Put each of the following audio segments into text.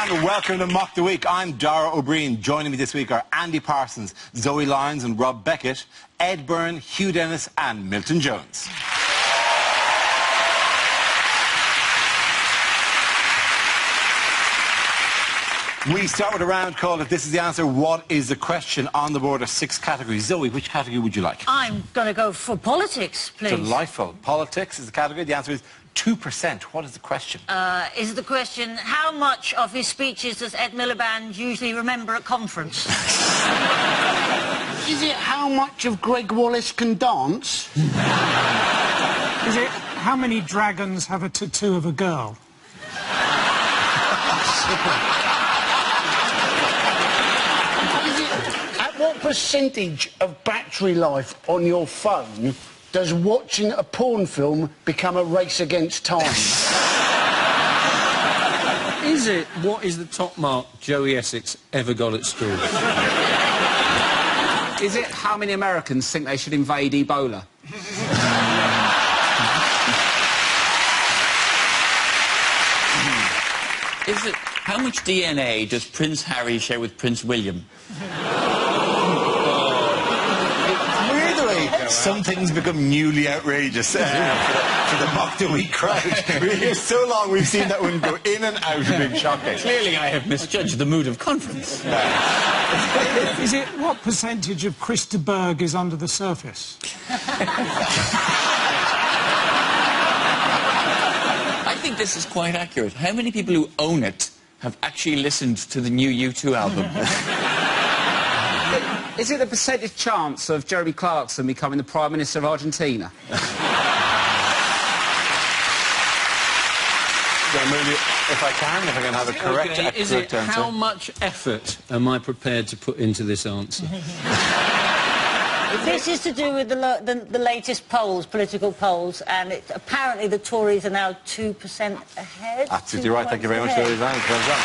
And welcome to Mock the Week. I'm Dara O'Brien. Joining me this week are Andy Parsons, Zoe Lyons and Rob Beckett, Ed Byrne, Hugh Dennis and Milton Jones. We start with a round called If This Is the Answer, What is the Question? On the board are 6 categories. Zoe, which category would you like? I'm going to go for politics, please. Delightful. Politics is the category. The answer is 2%. What is the question? Is the question, how much of his speeches does Ed Miliband usually remember at conference? Is it how much of Greg Wallace can dance? Is it how many dragons have a tattoo of a girl? What percentage of battery life on your phone does watching a porn film become a race against time? Is it what is the top mark Joey Essex ever got at school? Is it how many Americans think they should invade Ebola? Is it how much DNA does Prince Harry share with Prince William? Some things become newly outrageous for the Mock the Week crowd. We're here so long, we've seen that one go in and out of being shocking. Clearly I have misjudged the mood of conference. Is it what percentage of Chris de Burgh is under the surface? I think this is quite accurate. How many people who own it have actually listened to the new U2 album? Is it the percentage chance of Jeremy Clarkson becoming the Prime Minister of Argentina? If I can have a correct Is it answer. how much effort am I prepared to put into this answer? This is to do with the latest polls, political polls, and apparently the Tories are now 2% ahead. Absolutely right. Thank you very much, Zoe Lyons. Well done.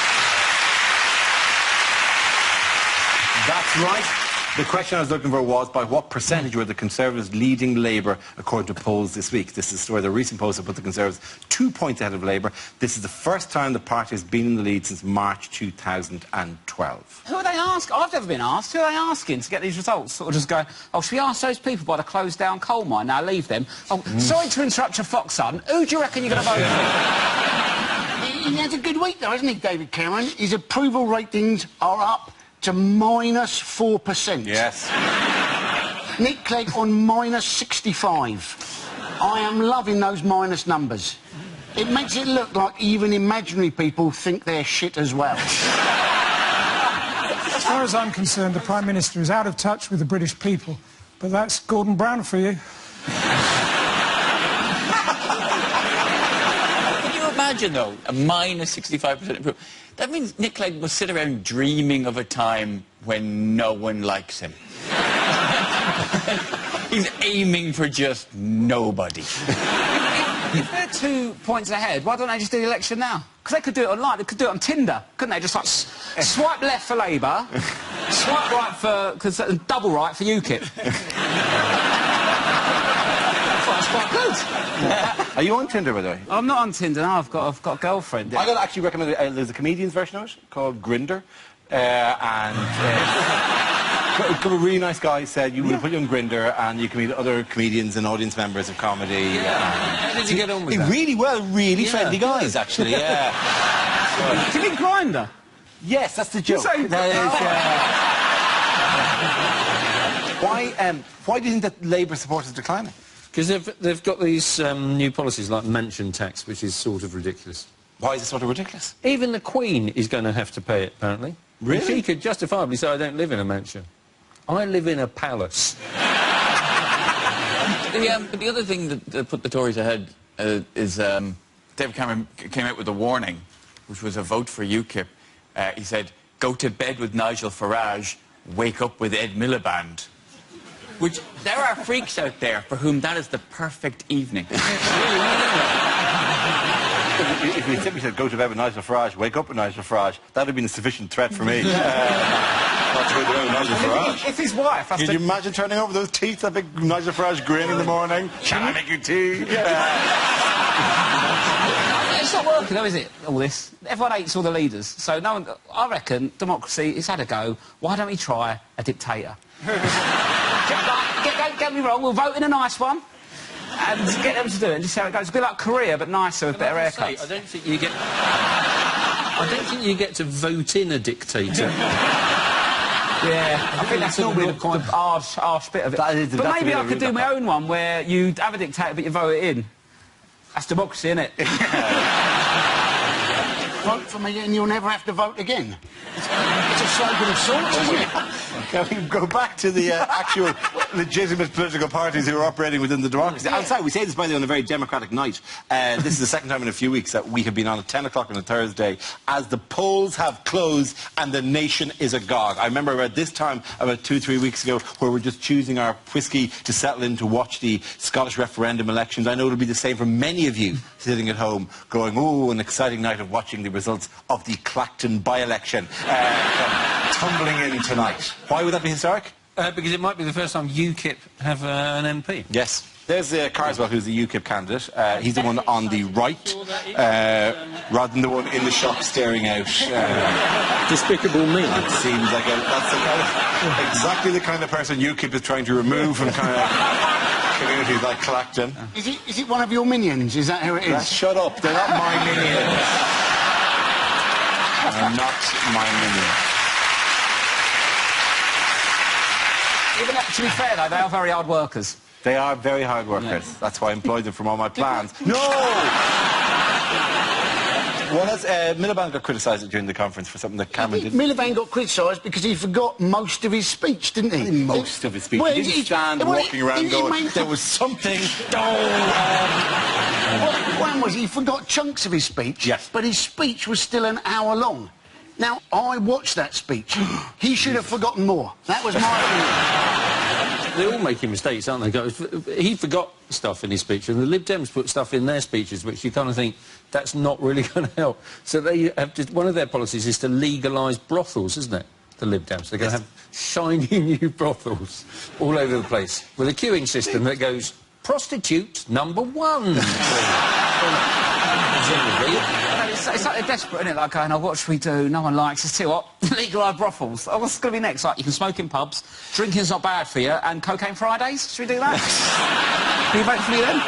That's right. The question I was looking for was, by what percentage were the Conservatives leading Labour according to polls this week? This is the story. The recent polls have put the Conservatives 2 points ahead of Labour. This is the first time the party has been in the lead since March 2012. Who are they asking? I've never been asked. Who are they asking to get these results? Sort of just go, oh, should we ask those people by the closed-down coal mine? Now leave them. Oh, sorry to interrupt your fox, son. Who do you reckon you're going to vote for? He has a good week, though, hasn't he, David Cameron? His approval ratings are up to -4%. Yes. Nick Clegg on -65. I am loving those minus numbers. It makes it look like even imaginary people think they're shit as well. As far as I'm concerned, the Prime Minister is out of touch with the British people. But that's Gordon Brown for you. Can you imagine, though, a -65% improvement? That means Nick Clegg will sit around dreaming of a time when no one likes him. He's aiming for just nobody. If they're 2 points ahead, why don't they just do the election now? Because they could do it online. They could do it on Tinder, couldn't they? Just like swipe left for Labour, swipe right for... double right for UKIP. That's quite good. Are you on Tinder, by the way? I'm not on Tinder, no. I've got a girlfriend. I got to actually recommend there's a comedian's version of it called Grindr. A really nice guy said you will put you on Grindr and you can meet other comedians and audience members of comedy. How did you get on with that? Really well, really friendly guys, actually, yeah. Do you mean Grindr? Yes, that's the joke. Why do you think that Labour support is declining? Because they've got these new policies like mansion tax, which is sort of ridiculous. Why is it sort of ridiculous? Even the Queen is going to have to pay it, apparently. Really? And she could justifiably say, I don't live in a mansion. I live in a palace. The other thing that put the Tories ahead is David Cameron came out with a warning, which was a vote for UKIP. He said, go to bed with Nigel Farage, wake up with Ed Miliband. Which, there are freaks out there for whom that is the perfect evening. If you simply said, go to bed with Nigel Farage, wake up with Nigel Farage, that would have been a sufficient threat for me. Not to go to bed with Nigel Farage. If his wife has Can you imagine turning over those teeth, that big Nigel Farage grin in the morning? Shall I make you tea? It's not worth working though, is it, all this? Everyone hates all the leaders, so no one... I reckon democracy, it's had a go. Why don't we try a dictator? Get me wrong, we'll vote in a nice one and get them to do it and just see how it goes. It's a bit like Korea, but nicer with better haircuts. I don't think you get... I don't think you get to vote in a dictator. Yeah, I think that's normally the harsh bit of it. But maybe I could do my own one where you have a dictator but you vote it in. That's democracy, isn't it? Vote for me and you'll never have to vote again. It's a slogan of sorts, isn't it? Can we go back to the actual legitimate political parties who are operating within the democracy? Outside, we say this, by the way, on a very democratic night. This is the second time in a few weeks that we have been on at 10 o'clock on a Thursday as the polls have closed and the nation is agog. I remember about this time, about 2-3 weeks ago, where we're just choosing our whiskey to settle in to watch the Scottish referendum elections. I know it'll be the same for many of you sitting at home going, oh, an exciting night of watching the results of the Clacton by-election tumbling in tonight. Why would that be historic? Because it might be the first time UKIP have an MP. Yes. There's Carswell, who's the UKIP candidate. He's the one on the right, rather than the one in the shop staring out. Despicable me. It seems like that's the kind of, exactly the kind of person UKIP is trying to remove from kind of communities like Clacton. Is it one of your minions? Is that who it is? Shut up. They're not my minions. They're not my minions. Even to be fair, though, they are very hard workers. They are very hard workers. Yeah. That's why I employed them from all my plans. No! Well, Miliband got criticised during the conference for something that Cameron did. Miliband got criticised because he forgot most of his speech, didn't he? Most of his speech. Well, he didn't stand walking around going, there was something... One was he forgot chunks of his speech, yes, but his speech was still an hour long. Now, I watched that speech. He should have forgotten more. That was my opinion. They're all making mistakes, aren't they? He forgot stuff in his speech, and the Lib Dems put stuff in their speeches which you kind of think, that's not really going to help. So they have just, one of their policies is to legalise brothels, isn't it? The Lib Dems. They're going to have shiny new brothels all over the place with a queuing system that goes, prostitute number 1. It's like they're desperate, isn't it? Like going, oh, what should we do? No one likes us. Tell you what, legalise brothels. Oh, what's going to be next? Like, you can smoke in pubs, drinking's not bad for you, and cocaine Fridays? Should we do that? Can you vote for me then?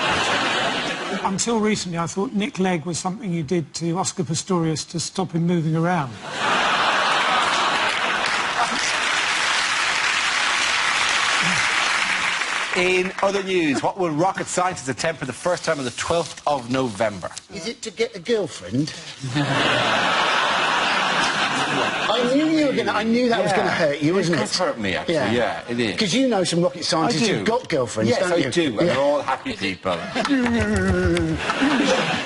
Until recently, I thought Nick Legg was something you did to Oscar Pistorius to stop him moving around. In other news, what will rocket scientists attempt for the first time on the 12th of November? Is it to get a girlfriend? I knew that was going to hurt you, wasn't it? It hurt me, actually, yeah it is. Because you know some rocket scientists who've got girlfriends, yes, don't you? Yes, I do, and they're all happy people.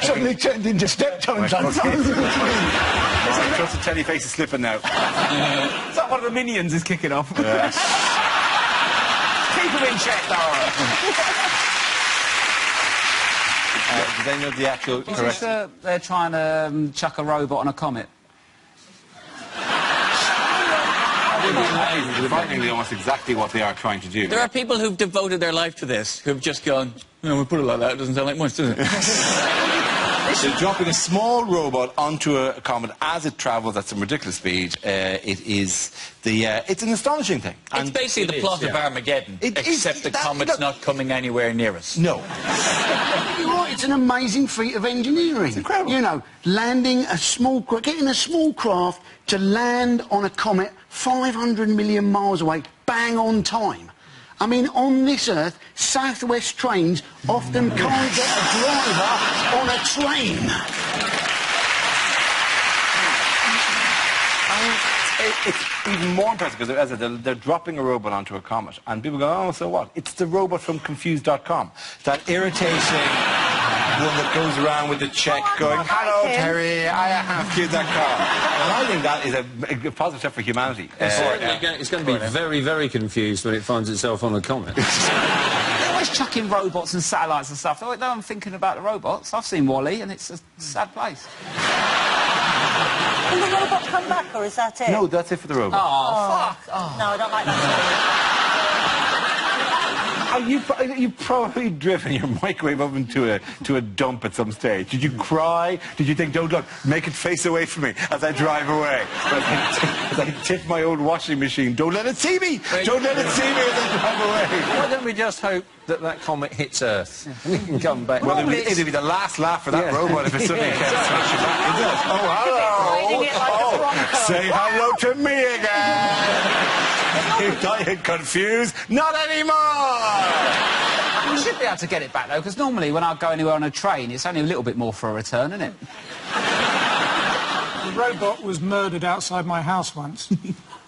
Suddenly turned into steptones. Trust the telly face is slipping now. It's like one of the minions is kicking off. Keep them in check, Dara. Do they know the actual correct... They're trying to chuck a robot on a comet. Frighteningly almost exactly what they are trying to do. There are people who've devoted their life to this, who've just gone, no, we put it like that, it doesn't sound like much, does it? They're dropping a small robot onto a comet as it travels at some ridiculous speed. It's an astonishing thing. It's basically the plot of Armageddon, except the comet's not coming anywhere near us. No. You're right, it's an amazing feat of engineering. It's incredible. You know, getting a small craft to land on a comet 500 million miles away, bang on time. I mean, on this Earth, Southwest trains often can't get a driver on a train. It's even more impressive because, as I said, they're dropping a robot onto a comet, and people go, oh, so what? It's the robot from Confused.com. That irritating one that goes around with the check going, hello, Terry, I have Q.com. And I think that is a positive step for humanity. It's going to be very, very confused when it finds itself on a comet. They're always chucking robots and satellites and stuff. Though I'm thinking about the robots. I've seen Wall-E, and it's a sad place. Will the robot come back, or is that it? No, that's it for the robot. Oh, fuck. Oh. No, I don't like that. You've probably driven your microwave oven to a dump at some stage. Did you cry? Did you think, don't look, make it face away from me as I drive away? As I tip my old washing machine, don't let it see me! Don't let it see me as I drive away! Why don't we just hope that comet hits Earth and we can come back? Well, it'd be the last laugh for that robot if it suddenly came smashing back, isn't it? Oh, hello! Say hello to me again! I get confused. Not anymore! We should be able to get it back, though, because normally when I go anywhere on a train, it's only a little bit more for a return, isn't it? The robot was murdered outside my house once.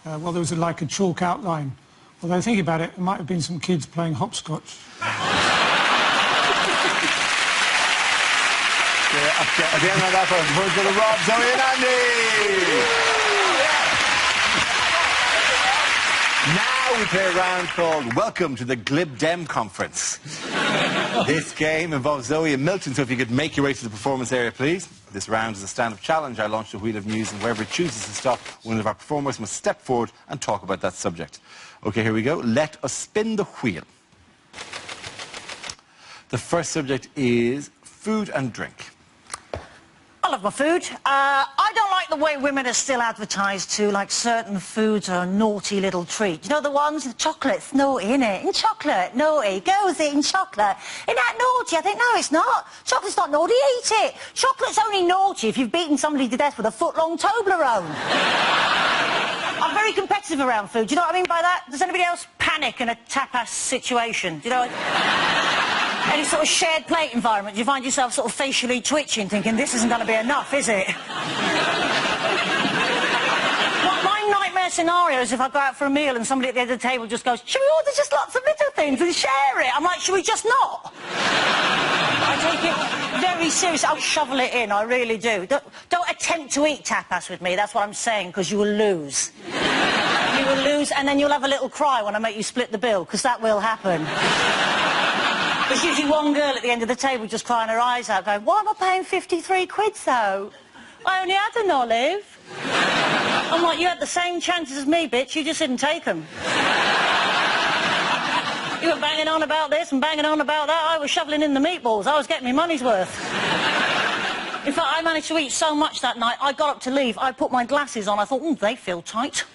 Well, there was like a chalk outline. Although, thinking about it, there might have been some kids playing hopscotch. At the end of that one, we're going to Rob, Zoe and Andy! Now we play a round called Welcome to the Glib Dem Conference. This game involves Zoe and Milton, so if you could make your way to the performance area, please. This round is a stand-up challenge. I launch a wheel of news, and whoever chooses to stop, one of our performers must step forward and talk about that subject. OK, here we go. Let us spin the wheel. The first subject is food and drink. I love my food. I don't like the way women are still advertised to, like certain foods are a naughty little treat. You know the ones? The chocolate's naughty, innit? In chocolate, naughty. Girls eating chocolate. Isn't that naughty? I think, no, it's not. Chocolate's not naughty, eat it. Chocolate's only naughty if you've beaten somebody to death with a foot-long Toblerone. I'm very competitive around food. Do you know what I mean by that? Does anybody else panic in a tapas situation? Do you know any sort of shared plate environment, you find yourself sort of facially twitching, thinking, this isn't going to be enough, is it? My nightmare scenario is if I go out for a meal and somebody at the end of the table just goes, should we order just lots of little things and share it? I'm like, should we just not? I take it very seriously. I'll shovel it in, I really do. Don't attempt to eat tapas with me, that's what I'm saying, because you will lose. You will lose, and then you'll have a little cry when I make you split the bill, because that will happen. There's usually one girl at the end of the table just crying her eyes out, going, why am I paying 53 quid, though? I only had an olive. I'm like, you had the same chances as me, bitch, you just didn't take them. You were banging on about this and banging on about that. I was shoveling in the meatballs. I was getting my money's worth. In fact, I managed to eat so much that night, I got up to leave, I put my glasses on, I thought, they feel tight.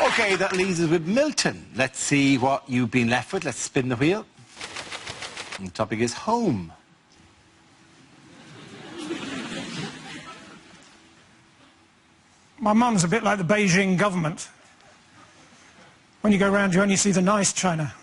OK, that leaves us with Milton. Let's see what you've been left with. Let's spin the wheel. And the topic is home. My mum's a bit like the Beijing government. When you go round, you only see the nice china.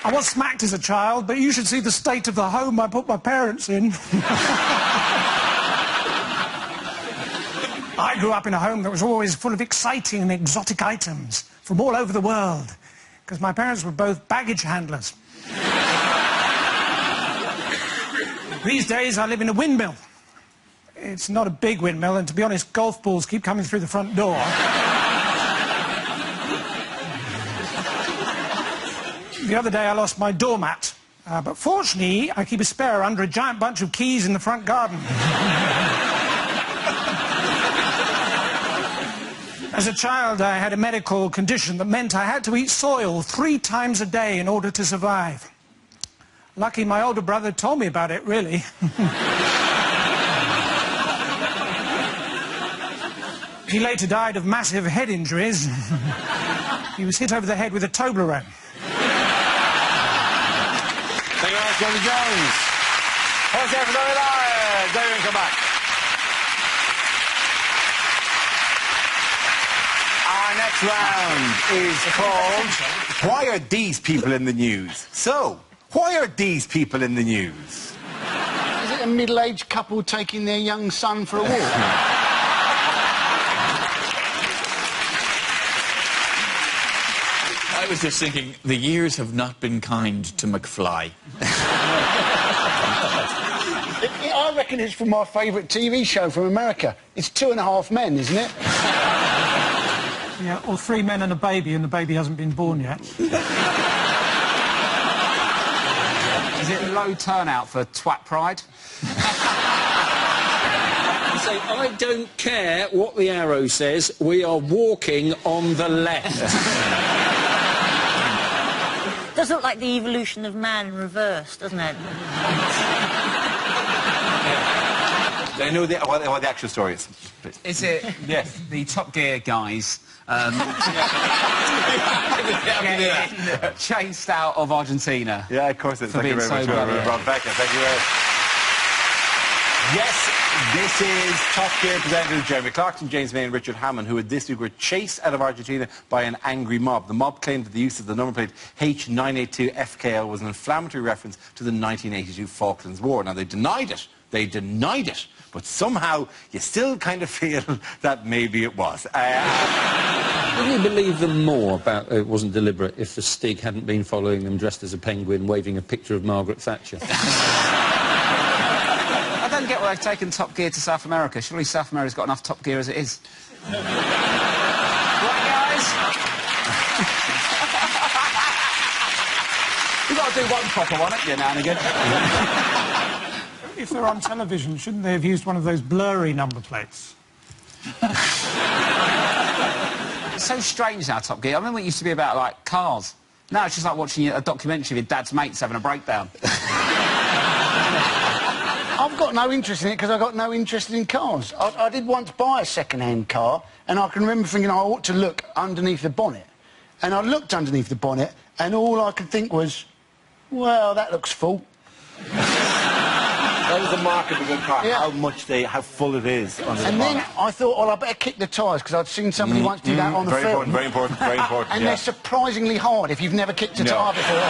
I was smacked as a child, but you should see the state of the home I put my parents in. I grew up in a home that was always full of exciting and exotic items from all over the world, because my parents were both baggage handlers. These days, I live in a windmill. It's not a big windmill, and to be honest, golf balls keep coming through the front door. The other day I lost my doormat, but fortunately I keep a spare under a giant bunch of keys in the front garden. As a child I had a medical condition that meant I had to eat soil 3 times a day in order to survive. Lucky my older brother told me about it, really. He later died of massive head injuries. He was hit over the head with a Toblerone. Thank you very much, Johnny Jones. Horse there for Zoe Lyons. There you come back. Our next round is called Why Are These People in the News? So, why are these people in the news? Is it a middle-aged couple taking their young son for a walk? I was just thinking, the years have not been kind to McFly. I reckon it's from my favourite TV show from America. It's 2.5 Men, isn't it? Yeah, or 3 men and a baby, and the baby hasn't been born yet. Is it low turnout for twat pride? Say, I don't care what the arrow says, we are walking on the left. Does look like the evolution of man in reverse, doesn't it? I know what the actual story is. Please. Is it Yes. the Top Gear guys getting chased out of Argentina? Yeah, of course it is. For Thank you being very so much, bloody- Rob Becker. Thank you very much. Yes, this is Top Gear presenters Jeremy Clarkson, James May and Richard Hammond, who this week were chased out of Argentina by an angry mob. The mob claimed that the use of the number plate H982FKL was an inflammatory reference to the 1982 Falklands War. Now, they denied it. They denied it. But somehow, you still kind of feel that maybe it was. Would you believe them more about it wasn't deliberate if the Stig hadn't been following them dressed as a penguin waving a picture of Margaret Thatcher? I don't get why they've taken Top Gear to South America. Surely South America's got enough Top Gear as it is. Right, guys? You've got to do one proper one, haven't you, now and again? If they're on television, shouldn't they have used one of those blurry number plates? It's so strange now, Top Gear. I remember it used to be about, like, cars. Now it's just like watching a documentary of your dad's mates having a breakdown. I've got no interest in it because I've got no interest in cars. I did once buy a second-hand car, and I can remember thinking I ought to look underneath the bonnet. And I looked underneath the bonnet, and all I could think was, well, that looks full. That was the mark of a good car, Yeah. how full it is under the And then bonnet. I thought, well, I better kick the tyres, because I'd seen somebody once do that on the Very film. important, very important, very important. And yeah. they're surprisingly hard if you've never kicked a No. tyre before.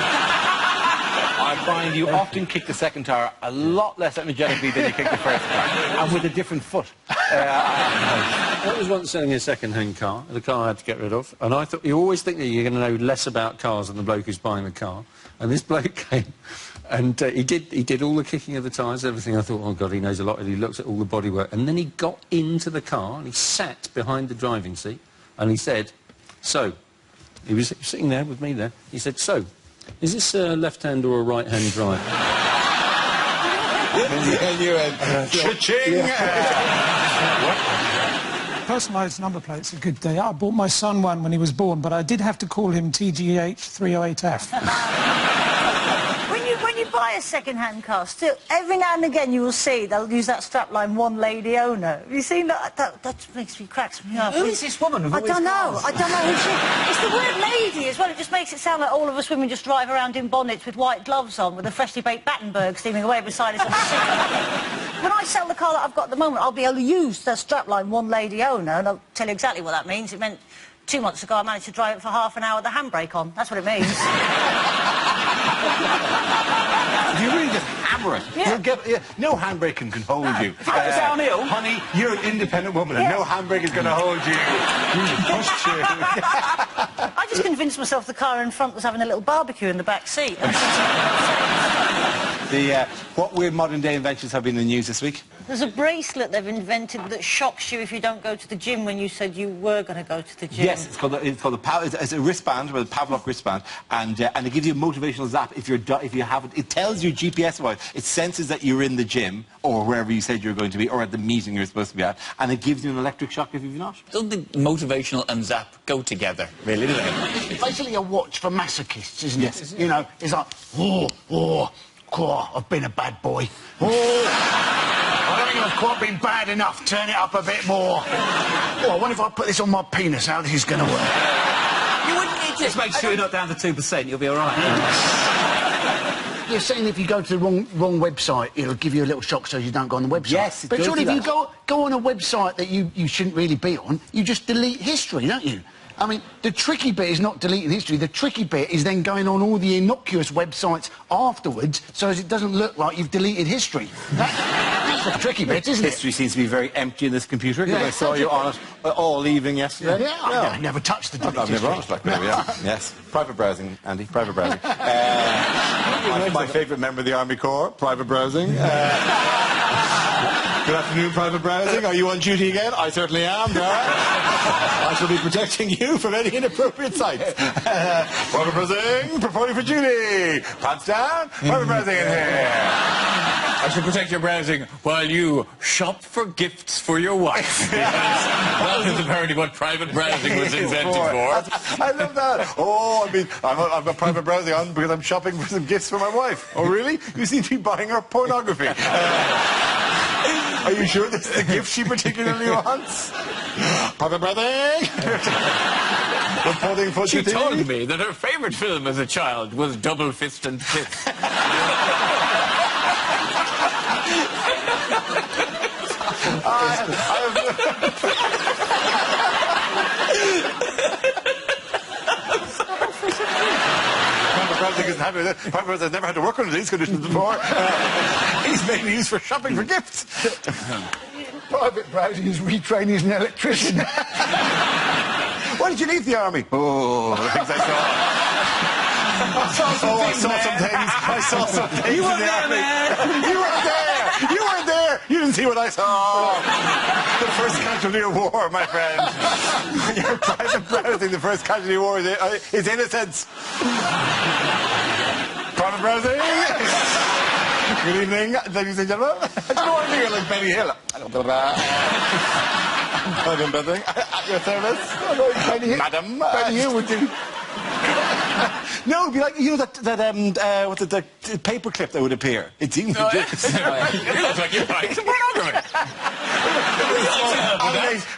I find you often kick the second tyre a lot less energetically than you kick the first tyre, and with a different foot. I was once selling a second-hand car, the car I had to get rid of, and I thought, you always think that you're going to know less about cars than the bloke who's buying the car. And this bloke came, and he did all the kicking of the tyres, everything. I thought, oh, God, he knows a lot, and he looks at all the bodywork. And then he got into the car, and he sat behind the driving seat, and he said, so, he was sitting there with me there, he said, so, is this a left-hand or a right-hand drive? And you went, cha-ching! Personalised number plates are good. I bought my son one when he was born, but I did have to call him TGH308F. When you buy a second-hand car, still, every now and again you will see they'll use that strapline, one lady owner. Have you seen that? That makes me cracks me up. Who is this woman with I all these don't know. cars? I don't know who she is. It's the word lady as well. It just makes it sound like all of us women just drive around in bonnets with white gloves on with a freshly baked Battenberg steaming away beside us on the seat. When I sell the car that I've got at the moment, I'll be able to use the strapline, one lady owner, and I'll tell you exactly what that means. It meant 2 months ago I managed to drive it for half an hour with the handbrake on. That's what it means. You really just hammer it. Yeah. You'll get, no handbrake can hold you. downhill. Honey, you're an independent woman, and no handbrake is going to hold you. Push you. I just convinced myself the car in front was having a little barbecue in the back seat. What weird modern-day inventions have been in the news this week? There's a bracelet they've invented that shocks you if you don't go to the gym when you said you were going to go to the gym. Yes, it's called it's a wristband, with a Pavlov wristband, and it gives you a motivational zap if you haven't. It tells you GPS-wise. It senses that you're in the gym or wherever you said you were going to be, or at the meeting you're supposed to be at, and it gives you an electric shock if you've not. Don't think motivational and zap go together, really, do they? It's basically a watch for masochists, isn't it? Yes. You know, it's like, oh, I've been a bad boy. Oh, I don't think I've quite been bad enough. Turn it up a bit more. Oh, I wonder if I put this on my penis, how this is going to work. You wouldn't need to... Just make sure you're not down to 2%, you'll be all right. You're saying if you go to the wrong website, it'll give you a little shock so you don't go on the website. Yes, it but does surely do if you that. go on a website that you shouldn't really be on, you just delete history, don't you? I mean, the tricky bit is not deleting history. The tricky bit is then going on all the innocuous websites afterwards so as it doesn't look like you've deleted history. That's the tricky bit, isn't it? History seems to be very empty in this computer, because Yeah, I saw you on it all evening yesterday. Yeah, I never touched the deleted I've never on it like that, yeah. Yes. Private browsing, Andy, private browsing. My favourite member of the Army Corps, private browsing. Good afternoon, Private Browsing. Are you on duty again? I certainly am, Dara. I shall be protecting you from any inappropriate sites. Private Browsing, reporting for duty. Pants down, Private Browsing in here. I shall protect your browsing while you shop for gifts for your wife. That is apparently what private browsing was invented for. I love that. Oh, I mean, I've got private browsing on because I'm shopping for some gifts for my wife. Oh, really? You seem to be buying her pornography. Are you sure this is the gift she particularly wants? Private browsing. Reporting for She duty. told me that her favourite film as a child was Double Fist and Fist. Private browsing isn't happy with it. Private browsing has never had to work under these conditions before. He's mainly used for shopping for gifts. Private browsing is retraining as an electrician. Why did you leave the army? Oh, the things I saw. I saw some things You in weren't the there, army. man. You weren't there. You weren't there. You didn't see what I saw. The first casualty of war, my friend. Your private browsing, the first casualty of war is innocence. Private browsing. Good evening, ladies and gentlemen. I don't want to hear like Benny Hill. Private browsing. At your service. Benny Hill. Madam. Benny Hill would do. No, it'd be like, you know, what's it, the paper clip that would appear. It seems You look like you're buying some pornography.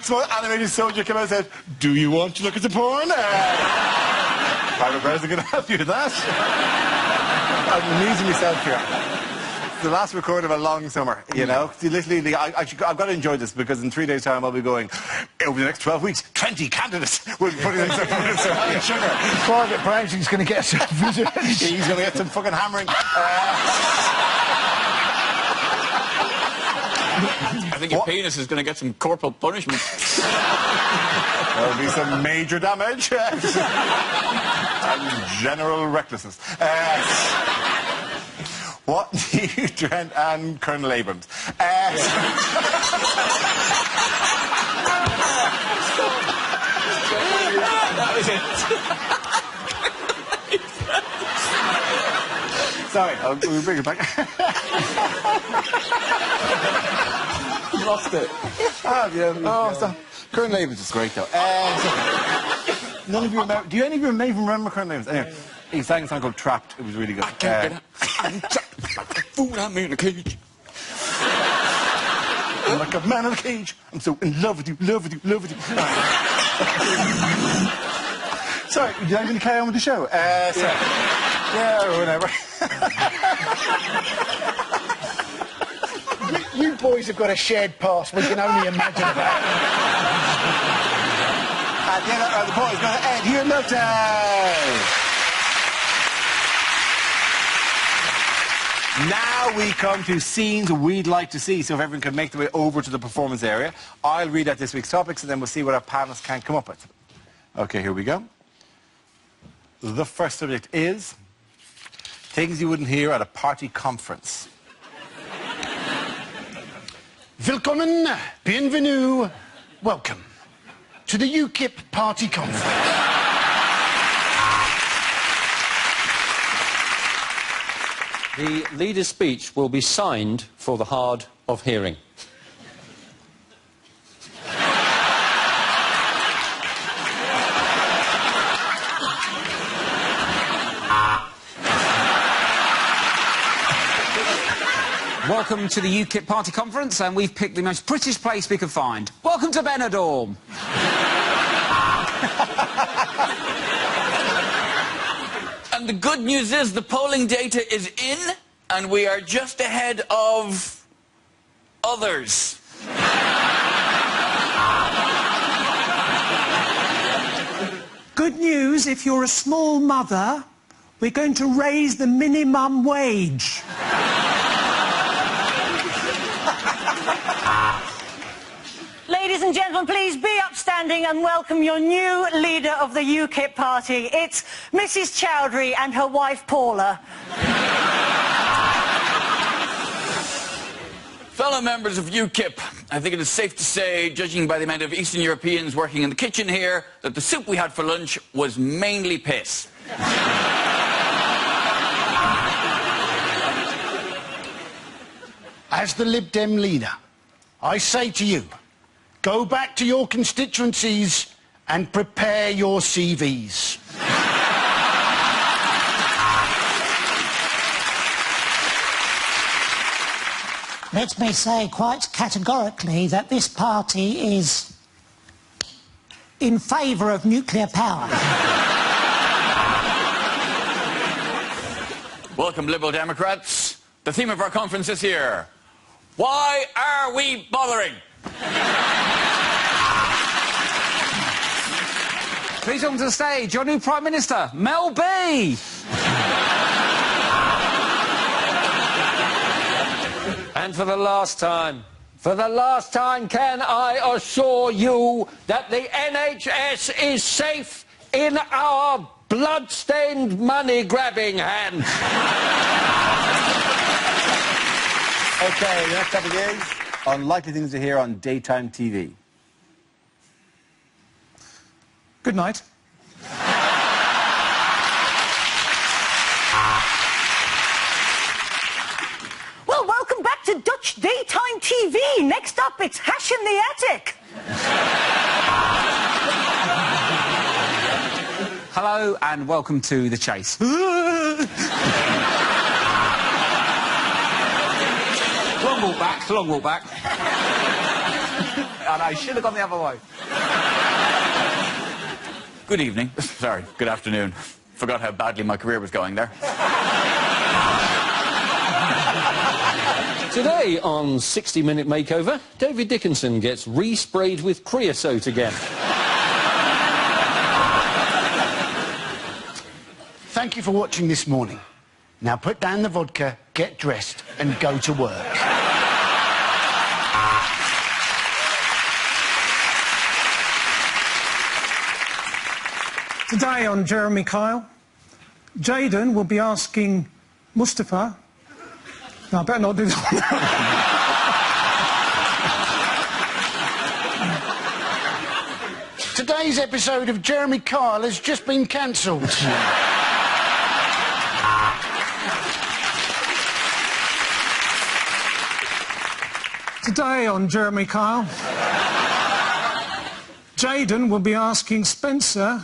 Small animated soldier came out and said, do you want to look at the porn? Private browsing can help you with that. I'm amusing myself here. It's the last record of a long summer, you know. See, literally, I've got to enjoy this because in 3 days' time I'll be going, over the next 12 weeks, 20 candidates will be putting in some sugar. Private browsing's going to get some visitors. He's going to get some fucking hammering. I think your penis is going to get some corporal punishment. There'll be some major damage. And general recklessness. What do you, Trent and Colonel Abrams? That was it. Sorry, we'll bring it back. Lost it. Oh, stop. Colonel Abrams is great, though. None of you remember... Do any of you even remember Colonel Abrams? Anyway, he sang a song called Trapped. It was really good. I can't get out. I'm trapped like a fool. I'm in a cage. I'm like a man in a cage. I'm so in love with you, love with you, love with you. Sorry, you're not going to carry on with the show? Sorry. Yeah, or whatever. You boys have got a shared past we can only imagine about. At the end of the point is going to end here in no time. Now we come to scenes we'd like to see, so if everyone can make their way over to the performance area, I'll read out this week's topics and then we'll see what our panelists can come up with. Okay, here we go. The first subject is things you wouldn't hear at a party conference. Willkommen, bienvenue, welcome to the UKIP party conference. The leader's speech will be signed for the hard of hearing. Welcome to the UKIP party conference, and we've picked the most British place we could find. Welcome to Benidorm. And the good news is the polling data is in, and we are just ahead of others. Good news, if you're a small mother, we're going to raise the minimum wage. Ladies and gentlemen, please be upstanding and welcome your new leader of the UKIP party. It's Mrs. Chowdhury and her wife Paula. Fellow members of UKIP, I think it is safe to say, judging by the amount of Eastern Europeans working in the kitchen here, that the soup we had for lunch was mainly piss. As the Lib Dem leader, I say to you, go back to your constituencies and prepare your CVs. Let me say quite categorically that this party is in favour of nuclear power. Welcome, Liberal Democrats. The theme of our conference this year: why are we bothering? Please welcome to the stage your new Prime Minister, Mel B. And for the last time, can I assure you that the NHS is safe in our blood-stained money-grabbing hands? OK, the next topic is unlikely things to hear on daytime TV. Good night. Well, welcome back to Dutch Daytime TV. Next up, it's Hash in the Attic. Hello and welcome to The Chase. Long walk back. I know, should have gone the other way. Good evening. Sorry, good afternoon. Forgot how badly my career was going there. Today on 60 Minute Makeover, David Dickinson gets re-sprayed with creosote again. Thank you for watching this morning. Now put down the vodka, get dressed and go to work. Today on Jeremy Kyle, Jayden will be asking Mustafa... No, I better not do that. Today's episode of Jeremy Kyle has just been cancelled. Today on Jeremy Kyle, Jayden will be asking Spencer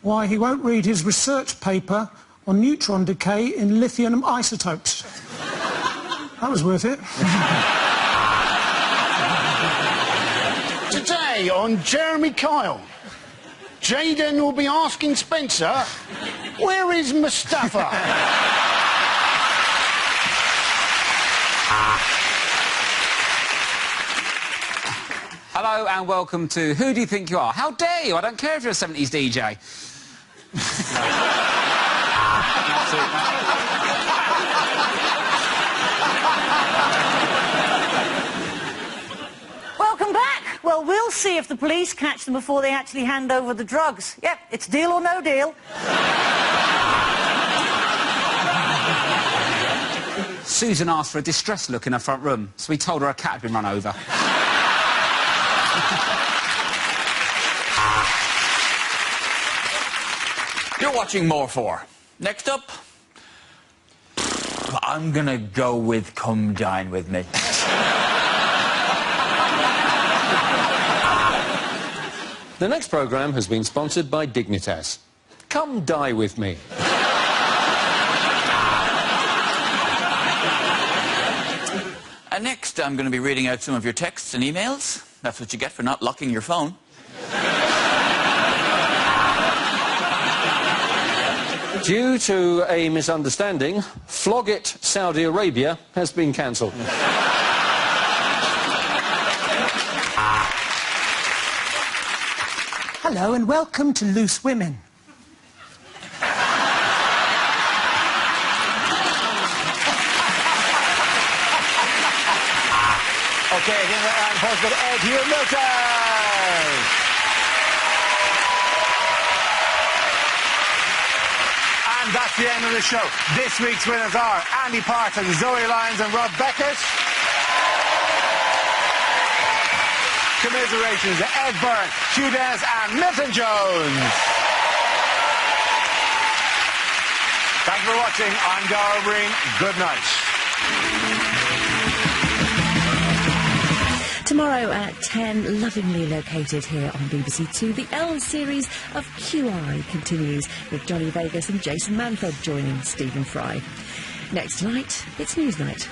why he won't read his research paper on neutron decay in lithium isotopes. That was worth it. Today on Jeremy Kyle, Jayden will be asking Spencer, where is Mustafa? Hello and welcome to Who Do You Think You Are? How dare you? I don't care if you're a 70s DJ. Welcome back. Well, we'll see if the police catch them before they actually hand over the drugs. Yep, it's deal or no deal. Susan asked for a distressed look in her front room, so we told her a cat had been run over. You're watching More 4. Next up, I'm gonna go with Come Dine With Me. The next programme has been sponsored by Dignitas. Come die with me. And next, I'm going to be reading out some of your texts and emails. That's what you get for not locking your phone. Due to a misunderstanding, Flog It Saudi Arabia has been cancelled. Hello and welcome to Loose Women. OK, again, I'm hosted Ed here, Milton. And And that's the end of the show. This week's winners are Andy Parton, Zoe Lyons and Rob Beckett. Commiserations to Ed Byrne, Hugh Dennis and Milton Jones. Thanks for watching. I'm Darrell Breen. Good night. Tomorrow at 10, lovingly located here on BBC Two, the L series of QI continues with Johnny Vegas and Jason Manford joining Stephen Fry. Next tonight, it's Newsnight.